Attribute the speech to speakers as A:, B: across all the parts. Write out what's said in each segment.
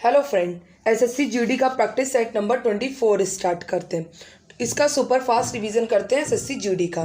A: Hello friend, SSC GD का practice set number 24 start करते हैं। इसका सुपर फास्ट रिवीजन करते हैं एसएससी जीडी का।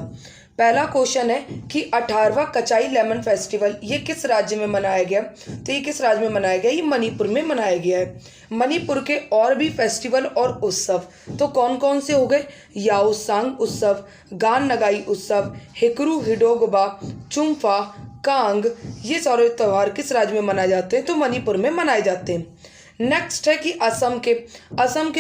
A: पहला क्वेश्चन है कि 18वां कचाई लेमन फेस्टिवल ये किस राज्य में मनाया गया। तो ये किस राज्य में मनाया गया? ये मणिपुर में मनाया गया है। मणिपुर के और भी फेस्टिवल और उत्सव तो कौन कौन से हो गए? याओसांग उत्सव, गान नगाई उत्सव, हिकरू हिडोगबा, चुम्फा, कांग, ये सारे त्यौहार किस राज्य में मनाए जाते हैं? तो मणिपुर में मनाए जाते हैं। नेक्स्ट है कि असम के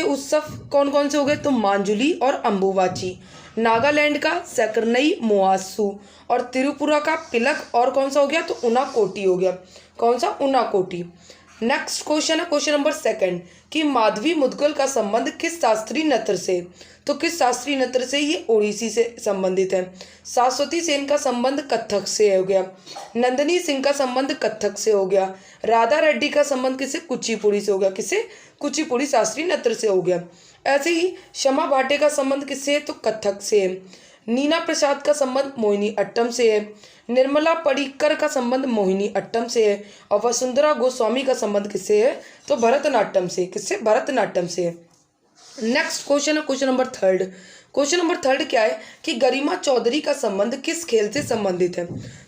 A: उत्सव कौन कौन से हो गए? तो मांजुली और अंबुबाची। नागालैंड का सेकरनई मुआसू और त्रिपुरा का पिलक और कौन सा हो गया? तो उनाकोटी हो गया। कौन सा? उनाकोटी। नेक्स्ट क्वेश्चन है क्वेश्चन नंबर 2 कि माधवी मुद्गल का संबंध किस शास्त्रीय नृत्य से? तो किस शास्त्रीय नृत्य से? ये ओडिसी से संबंधित है। सरस्वती सेन का संबंध कथक से हो गया। नंदिनी सिंह का संबंध कथक से हो गया। राधा रेड्डी का संबंध किसे? कुचिपुड़ी से हो गया। किसे? कुचिपुड़ी शास्त्रीय नृत्य से हो गया। ऐसे ही शमा भाटे का संबंध किससे है? तो कथक से है। नीना प्रसाद का संबंध मोहिनी अट्टम से है। निर्मला पडिक्कर का संबंध मोहिनी अट्टम से है। और वसुंधरा गोस्वामी का संबंध किससे है? तो भरतनाट्यम से। किससे? भरतनाट्यम से है। नेक्स्ट क्वेश्चन है क्वेश्चन नंबर 3। क्वेश्चन नंबर 3 क्या है कि गरिमा चौधरी का संबंध किस खेल से संबंधित है?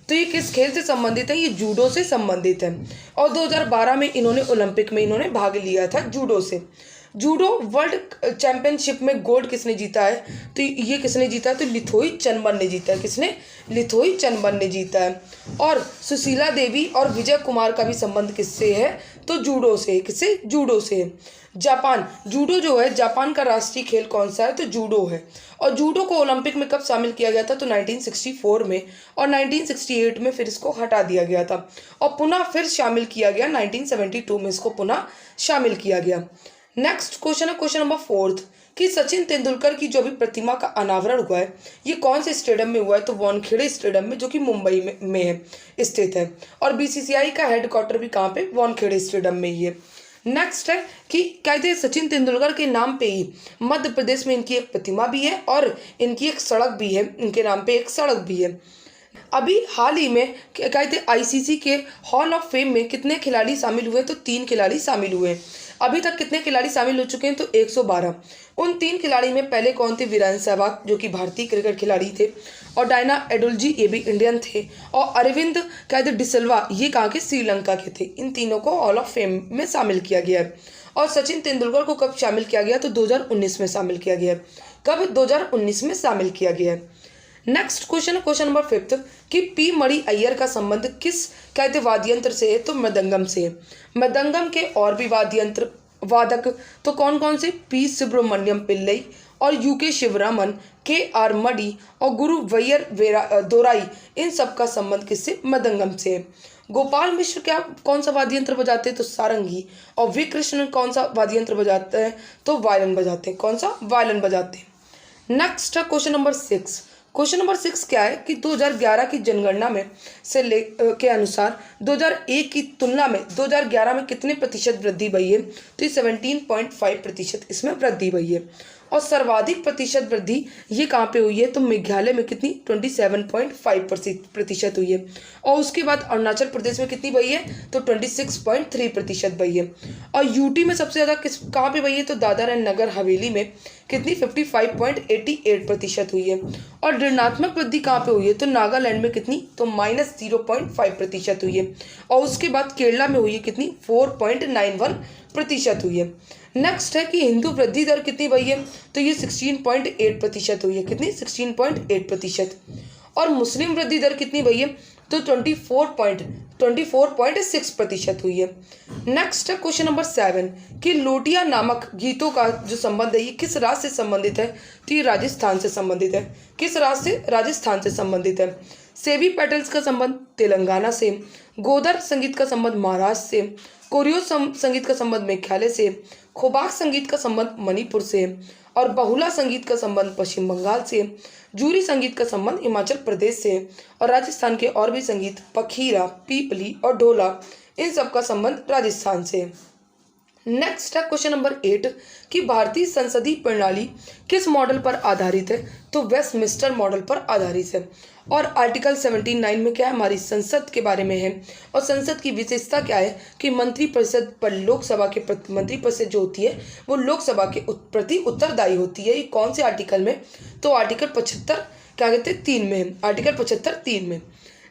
A: तो ये किस खेल से संबंधित है? ये जूडो से संबंधित है। और 2012 में इन्होंने ओलंपिक में इन्होंने भाग लिया था जूडो से। जूडो वर्ल्ड चैंपियनशिप में गोल्ड किसने जीता है? तो ये किसने जीता है? तो लिथोई चनबन ने जीता है। किसने? लिथोई चनबन ने जीता है। और सुशीला देवी और विजय कुमार का भी संबंध किससे है? तो जूडो से। किससे? जूडो से। जापान जूडो जो है, जापान का राष्ट्रीय खेल कौन सा है? तो जूडो है। और जूडो को ओलंपिक में कब शामिल किया गया था? तो 1964 में। और 1968 में फिर इसको हटा दिया गया था और पुनः फिर शामिल किया गया 1972 में। इसको पुनः शामिल किया गया। नेक्स्ट क्वेश्चन है क्वेश्चन नंबर 4 कि सचिन तेंदुलकर की जो भी प्रतिमा का अनावरण हुआ है ये कौन से स्टेडियम में हुआ है? तो वानखेड़े स्टेडियम में, जो कि मुंबई में है, स्थित है। और बीसीसीआई का हेडक्वार्टर भी कहाँ पे? वानखेड़े स्टेडियम में ही है। नेक्स्ट है कि कहते हैं सचिन तेंदुलकर के नाम पे ही मध्य प्रदेश में इनकी एक प्रतिमा भी है और इनकी एक सड़क भी है। इनके नाम पे एक सड़क भी है। अभी हाल ही में कहते हैं आईसीसी के हॉल ऑफ फेम में कितने खिलाड़ी शामिल हुए? तो 3 खिलाड़ी शामिल हुए। अभी तक कितने खिलाड़ी शामिल हो चुके हैं? तो 112। उन 3 खिलाड़ी में पहले कौन थे? वीरेंद्र सहवाग, जो कि भारतीय क्रिकेट खिलाड़ी थे। और डायना एडुल्जी, ये भी इंडियन थे। और अरविंद कहते डिसिल्वा, ये कहाँ के? श्रीलंका के थे। इन तीनों को हॉल ऑफ फेम में शामिल किया गया है। और सचिन तेंदुलकर को कब शामिल किया गया? तो 2019 में शामिल किया गया है। कब? 2019 में शामिल किया गया है। नेक्स्ट क्वेश्चन है क्वेश्चन नंबर 5 कि पी मणि अय्यर का संबंध किस कहते वाद्य यंत्र से है? तो मृदंगम से। मृदंगम के और भी वाद्य यंत्र वादक तो कौन कौन से? पी सुब्रमण्यम पिल्लई और यूके शिवरामन, के आर मडी और गुरु वैयर दोराई, इन सब का संबंध किससे? मृदंगम से। गोपाल मिश्र क्या कौन सा वाद्य यंत्र बजाते हैं? तो सारंगी। और वी कृष्ण कौन सा वाद्य यंत्र बजाते हैं? तो वायलिन बजाते हैं। कौन सा? वायलिन बजाते हैं। नेक्स्ट है क्वेश्चन नंबर 6। क्वेश्चन नंबर 6 क्या है कि 2011 की जनगणना में के अनुसार 2001 की तुलना में 2011 में कितने प्रतिशत वृद्धि हुई है? तो 17.5% इसमें वृद्धि हुई है। और सर्वाधिक प्रतिशत वृद्धि ये कहाँ पे हुई है? तो मेघालय में कितनी? 27.5% हुई है। और उसके बाद अरुणाचल प्रदेश में कितनी हुई है? तो 26.3% हुई है। और यूटी में सबसे ज़्यादा किस कहाँ पे हुई है? तो दादर एंड नगर हवेली में कितनी? 55.88% हुई है। और ऋणात्मक वृद्धि कहाँ पे हुई है? तो नागालैंड में कितनी? तो -0.5% हुई है। और उसके बाद केरला में हुई है कितनी? 4.91% हुई है। नेक्स्ट है कि हिंदू वृद्धि दर कितनी हुई है? तो ये 16.8% हुई है। कितनी? 16.8%। और मुस्लिम वृद्धि दर कितनी हुई है? तो 24.6% हुई है। नेक्स्ट है क्वेश्चन नंबर 7 कि लोटिया नामक गीतों का जो संबंध है ये किस राज्य से संबंधित है? तो ये राजस्थान से संबंधित है। किस राज्य से? राजस्थान से संबंधित है। सेवी पेटल्स का संबंध तेलंगाना से। गोदर संगीत का संबंध महाराष्ट्र से। कोरियो संगीत का संबंध मेघालय से। खोबाक संगीत का संबंध मणिपुर से। और बहुला संगीत का संबंध पश्चिम बंगाल से। जूरी संगीत का संबंध हिमाचल प्रदेश से। और राजस्थान के और भी संगीत पखीरा, पीपली और ढोला, इन सब का संबंध राजस्थान से। नेक्स्ट है क्वेश्चन नंबर 8 कि भारतीय संसदीय प्रणाली किस मॉडल पर आधारित है? तो वेस्टमिंस्टर मॉडल पर आधारित है। और आर्टिकल 79 में क्या है, हमारी संसद के बारे में है। और संसद की विशेषता क्या है कि मंत्रिपरिषद पर लोकसभा के प्रति मंत्रिपरिषद जो होती है वो लोकसभा के प्रति उत्तरदायी होती है। ये कौन से आर्टिकल में? तो आर्टिकल 75 क्या कहते हैं 3 में है, आर्टिकल 75 3 में।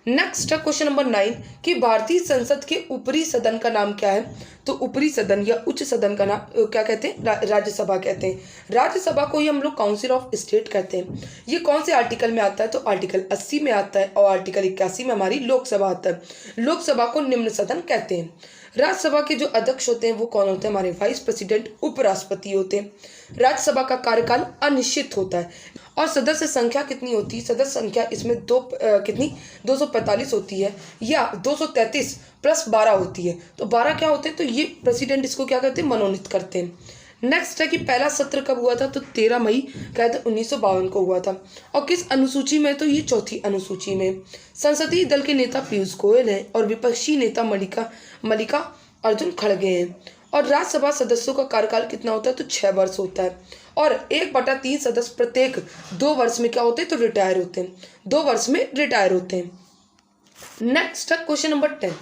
A: नेक्स्ट है क्वेश्चन नंबर 9 कि भारतीय संसद के ऊपरी सदन का नाम क्या है? तो ऊपरी सदन या उच्च सदन का नाम क्या कहते हैं? राज्यसभा कहते हैं। राज्यसभा को ही हम लोग काउंसिल ऑफ स्टेट कहते हैं। ये कौन से आर्टिकल में आता है? तो आर्टिकल 80 में आता है और आर्टिकल 81 में हमारी लोकसभा आता है। लोकसभा को निम्न सदन कहते हैं। राज्यसभा के जो अध्यक्ष होते हैं वो कौन होते हैं? हमारे वाइस प्रेसिडेंट उपराष्ट्रपति होते हैं। राज्यसभा का कार्यकाल अनिश्चित होता है। और सदस्य संख्या कितनी होती है? सदस्य संख्या इसमें कितनी 245 होती है या 233 प्लस 12 होती है। तो 12 क्या होते हैं? तो ये प्रेसिडेंट इसको क्या करते हैं? मनोनीत करते हैं। नेक्स्ट है कि पहला सत्र कब हुआ था? तो 13 मई कहते 1952 को हुआ था। और किस अनुसूची में? तो ये चौथी अनुसूची में। संसदीय दल के नेता पीयूष गोयल हैं और विपक्षी नेता मल्लिका अर्जुन खड़गे हैं। और राज्यसभा सदस्यों का कार्यकाल कितना होता है? तो 6 वर्ष होता है। और 1/3 सदस्य प्रत्येक 2 वर्ष में क्या होते हैं? तो रिटायर होते हैं, 2 वर्ष में रिटायर होते हैं। नेक्स्ट है क्वेश्चन नंबर 10।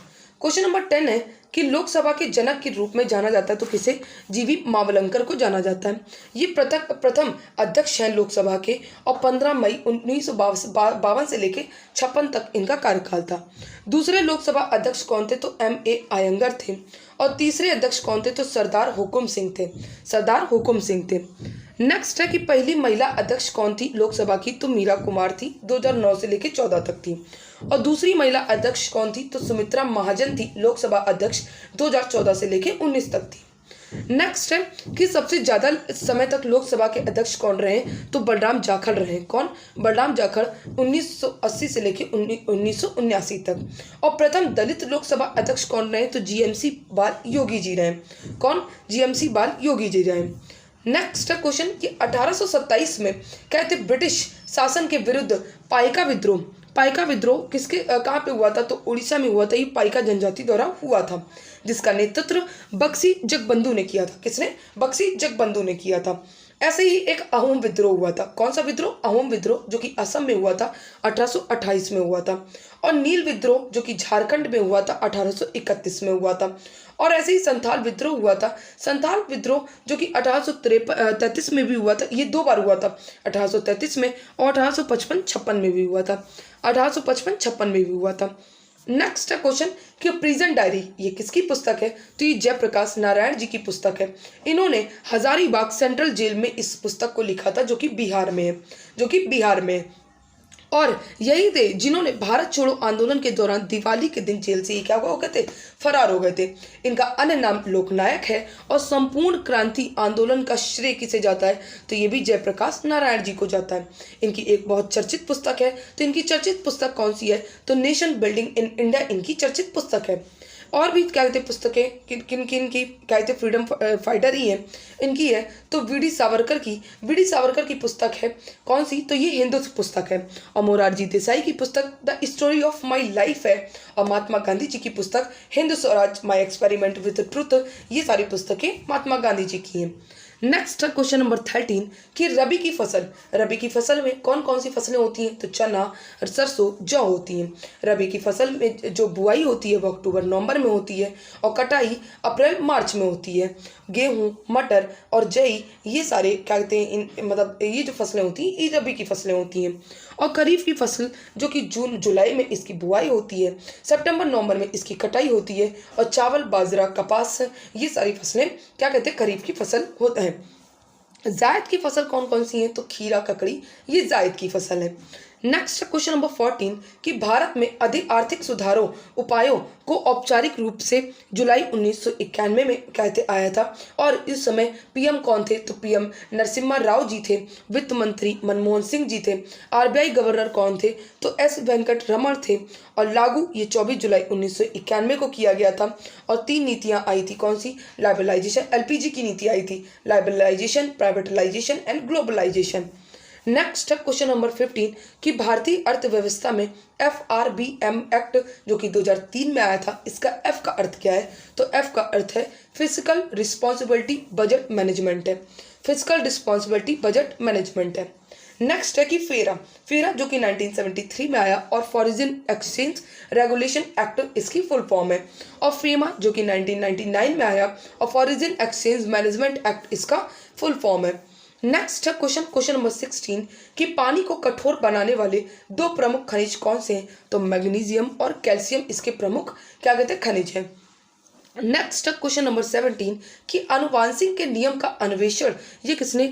A: क्वेश्चन नंबर 10 है कि लोकसभा के जनक के रूप में जाना जाता है तो किसे? जीवी मावलंकर को जाना जाता है। ये प्रथम अध्यक्ष हैं लोकसभा के और 15 मई 1952 से लेकर 56 तक इनका कार्यकाल था। दूसरे लोकसभा अध्यक्ष कौन थे? तो M.A. अयंगर थे। और तीसरे अध्यक्ष कौन थे? तो सरदार हुकुम सिंह थे, सरदार हुकुम सिंह थे। नेक्स्ट है कि पहली महिला अध्यक्ष कौन थी लोकसभा की? तो मीरा कुमार थी, 2009 से लेकर 14 तक थी। और दूसरी महिला अध्यक्ष कौन थी? तो सुमित्रा महाजन थी, लोकसभा अध्यक्ष 2014 से लेकर 19 तक थी। नेक्स्ट है कि सबसे ज़्यादा समय तक लोकसभा के अध्यक्ष कौन रहे? तो बलराम जाखड़ रहे। कौन? बलराम जाखड़ 1980 से लेकर 1979 तक। और प्रथम दलित लोकसभा अध्यक्ष कौन रहे? तो GMC बाल योगी जी रहे। कौन? GMC बाल योगी जी रहे। नेक्स्ट क्वेश्चन कि 1827 में कहते ब्रिटिश शासन के विरुद्ध पाइका विद्रोह किसके कहाँ पे हुआ था? तो उड़ीसा में हुआ था। ये पाइका जनजाति द्वारा हुआ था जिसका नेतृत्व बक्सी जगबंधु ने किया था। किसने? बक्सी जगबंधु ने किया था। ऐसे ही एक अहोम विद्रोह हुआ था। कौन सा विद्रोह? अहोम विद्रोह, जो कि असम में हुआ था, 1828 में हुआ था। और नील विद्रोह जो कि झारखंड में हुआ था, 1831 में हुआ था। और ऐसे ही संथाल विद्रोह हुआ था। संथाल विद्रोह जो कि 1833 में भी हुआ था। ये 2 बार हुआ था, 1833 में और 1855-56 में भी हुआ था, 1855-56 में भी हुआ था। नेक्स्ट है क्वेश्चन कि प्रिजन डायरी ये किसकी पुस्तक है? तो ये जयप्रकाश नारायण जी की पुस्तक है। इन्होंने हजारीबाग सेंट्रल जेल में इस पुस्तक को लिखा था, जो कि बिहार में है। और यही थे जिन्होंने भारत छोड़ो आंदोलन के दौरान दिवाली के दिन जेल से क्या हो गए थे? फरार हो गए थे। इनका अन्य नाम लोकनायक है। और संपूर्ण क्रांति आंदोलन का श्रेय किसे जाता है? तो ये भी जयप्रकाश नारायण जी को जाता है। इनकी एक बहुत चर्चित पुस्तक है। तो इनकी चर्चित पुस्तक कौन सी है? तो नेशन बिल्डिंग इन इंडिया इनकी चर्चित पुस्तक है। और भी क्या कहते हैं पुस्तकें किन की क्या कहते हैं फ्रीडम फाइटर ही है इनकी है। तो वी डी सावरकर की पुस्तक है कौन सी? तो ये हिंदू पुस्तक है। और मोरारजी देसाई की पुस्तक the story of my life है। और महात्मा गांधी जी की पुस्तक Hind Swaraj my experiment with truth. ये सारी पुस्तकें महात्मा गांधी जी की हैं। नेक्स्ट क्वेश्चन नंबर 13 कि रबी की फसल में कौन कौन सी फसलें होती हैं? तो चना, सरसों, जौ होती हैं। रबी की फसल में जो बुआई होती है वो अक्टूबर नवंबर में होती है और कटाई अप्रैल मार्च में होती है। गेहूं, मटर और जई ये सारे क्या कहते हैं मतलब ये जो फसलें होती हैं ये रबी की फसलें होती हैं। और खरीफ की फसल जो कि जून जुलाई में इसकी बुआई होती है, सितंबर नवंबर में इसकी कटाई होती है। और चावल, बाजरा, कपास ये सारी फसलें क्या कहते हैं खरीफ की फसल होता है। जायद की फसल कौन कौन सी है? तो खीरा, ककड़ी ये जायद की फसल है। नेक्स्ट क्वेश्चन नंबर 14 कि भारत में अधिक आर्थिक सुधारों उपायों को औपचारिक रूप से जुलाई 1991 में कहते आया था। और इस समय पीएम कौन थे? तो पीएम नरसिम्हा राव जी थे। वित्त मंत्री मनमोहन सिंह जी थे। RBI गवर्नर कौन थे? तो S वेंकट रमण थे। और लागू ये 24 जुलाई 1991 को किया गया था। और 3 नीतियां आई थी। कौन सी? लाइबरलाइजेशन, LPG की नीति आई थी, लाइबरलाइजेशन, प्राइवेटलाइजेशन एंड ग्लोबलाइजेशन। नेक्स्ट है क्वेश्चन नंबर 15 कि भारतीय अर्थव्यवस्था में FRBM एक्ट जो कि 2003 में आया था, इसका F का अर्थ क्या है? तो F का अर्थ है फिजिकल रिस्पॉन्सिबिलिटी बजट मैनेजमेंट है। फिजिकल रिस्पॉन्सिबिलिटी बजट मैनेजमेंट है। नेक्स्ट है कि फेरा जो कि 1973 में आया और फॉरेन एक्सचेंज रेगुलेशन एक्ट इसकी फुल फॉर्म है। और फेमा जो कि 1999 में आया और फॉरेन एक्सचेंज मैनेजमेंट एक्ट इसका फुल फॉर्म है। नेक्स्ट है क्वेश्चन नंबर 16 कि पानी को कठोर बनाने वाले दो प्रमुख खनिज कौन से हैं? तो मैग्नीशियम और कैल्शियम इसके प्रमुख क्या कहते हैं खनिज हैं। नेक्स्ट क्वेश्चन नंबर 17 कि आनुवांशिक के नियम का अन्वेषण ये किसने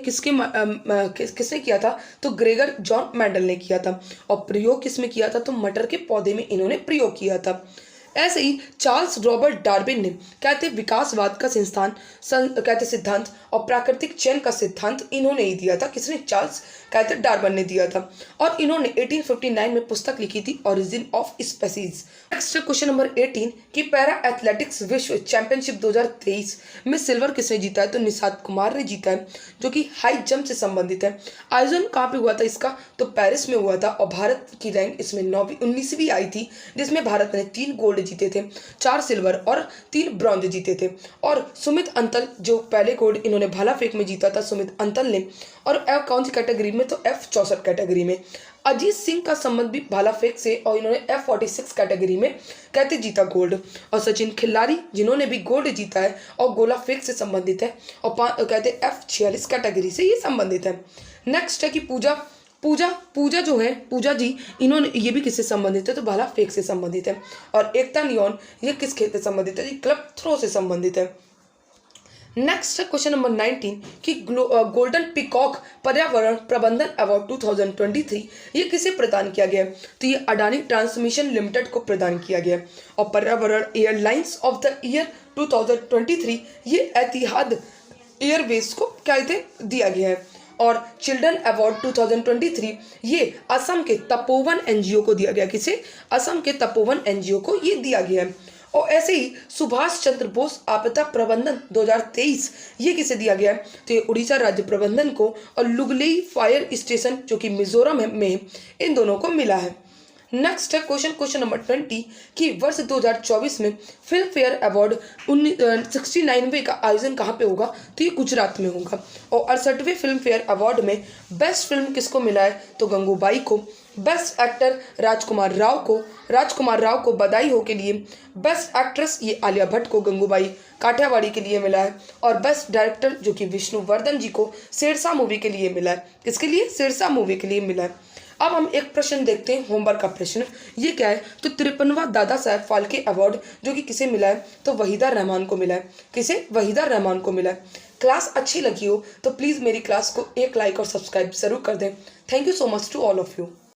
A: किया था? तो ग्रेगर जॉन मेंडल ने किया था। और प्रयोग किसमें किया था? तो मटर के पौधे में इन्होंने प्रयोग किया था। ऐसे ही चार्ल्स रॉबर्ट डार्विन ने कहते विकासवाद का सिद्धांत और प्राकृतिक चयन का सिद्धांत इन्होंने ही दिया था। किसने? चार्ल्स कहते डार्विन ने दिया था। और इन्होंने 1859 में पुस्तक लिखी थी origin of species. Next question number 18 कि पैरा एथलेटिक्स विश्व चैंपियनशिप 2023 में सिल्वर किसने जीता है? तो निषाद कुमार ने जीता है, जो कि हाई जंप से संबंधित है। आयोजन कहाँ पे हुआ था इसका? तो पेरिस में हुआ था। और भारत की रैंक इसमें 19वीं आई थी, जिसमें भारत ने 3 गोल्ड जीते थे, 4 सिल्वर और 3 ब्रॉन्ज जीते थे। और सुमित अंतल जो पहले गोल्ड इन्होंने भाला फेंक में जीता था, सुमित अंतल ने। और कौन सी कैटेगरी में? तो F64 कैटेगरी में। अजीत सिंह का संबंध भी भाला फेंक से और इन्होंने F46 कैटेगरी में कहते जीता गोल्ड। और सचिन खिलाड़ी जिन्होंने भी गोल्ड जीता है और गोला फेंक से संबंधित है और कहते F46 कैटेगरी से ये संबंधित है। नेक्स्ट है कि पूजा जो है, पूजा जी इन्होंने ये भी किससे संबंधित है? तो भाला फेंक से संबंधित है। और एकता नियॉन ये किस खेल से संबंधित है? ये क्लब थ्रो से संबंधित है। नेक्स्ट है क्वेश्चन नंबर 19 कि गोल्डन पीकॉक पर्यावरण प्रबंधन अवार्ड 2023 ये किसे प्रदान किया गया? तो ये अडानी ट्रांसमिशन लिमिटेड को प्रदान किया गया। और पर्यावरण एयरलाइंस ऑफ द ईयर 2023 ये एतिहाद एयरवेज को कहते दिया गया है। और चिल्ड्रन अवार्ड 2023 ये असम के तपोवन एनजीओ को दिया गया। किसे? असम के तपोवन एनजीओ को ये दिया गया है। और ऐसे ही सुभाष चंद्र बोस आपदा प्रबंधन 2023 ये किसे दिया गया है? तो ये उड़ीसा राज्य प्रबंधन को। और लुगलेई फायर स्टेशन जो कि मिजोरम में इन दोनों को मिला है। नेक्स्ट है क्वेश्चन नंबर 20 कि वर्ष 2024 में फिल्म फेयर अवार्ड 69वें का आयोजन कहाँ पे होगा? तो ये गुजरात में होगा। और 68वें फिल्म फेयर अवार्ड में बेस्ट फिल्म किसको मिला है? तो गंगूबाई को। बेस्ट एक्टर राजकुमार राव को बधाई हो के लिए। बेस्ट एक्ट्रेस ये आलिया भट्ट को गंगूबाई काठियावाड़ी के लिए मिला है। और बेस्ट डायरेक्टर जो कि विष्णुवर्धन जी को शेरशाह मूवी के लिए मिला है। किसके लिए? शेरशाह मूवी के लिए मिला है। अब हम एक प्रश्न देखते हैं, होमवर्क का प्रश्न। ये क्या है? तो 53वां दादा साहब फाल्के अवार्ड जो कि किसे मिला है? तो वहीदा रहमान को मिला है। किसे? वहीदा रहमान को मिला है। क्लास अच्छी लगी हो तो प्लीज़ मेरी क्लास को एक लाइक और सब्सक्राइब जरूर कर दें। Thank you so much to all of you.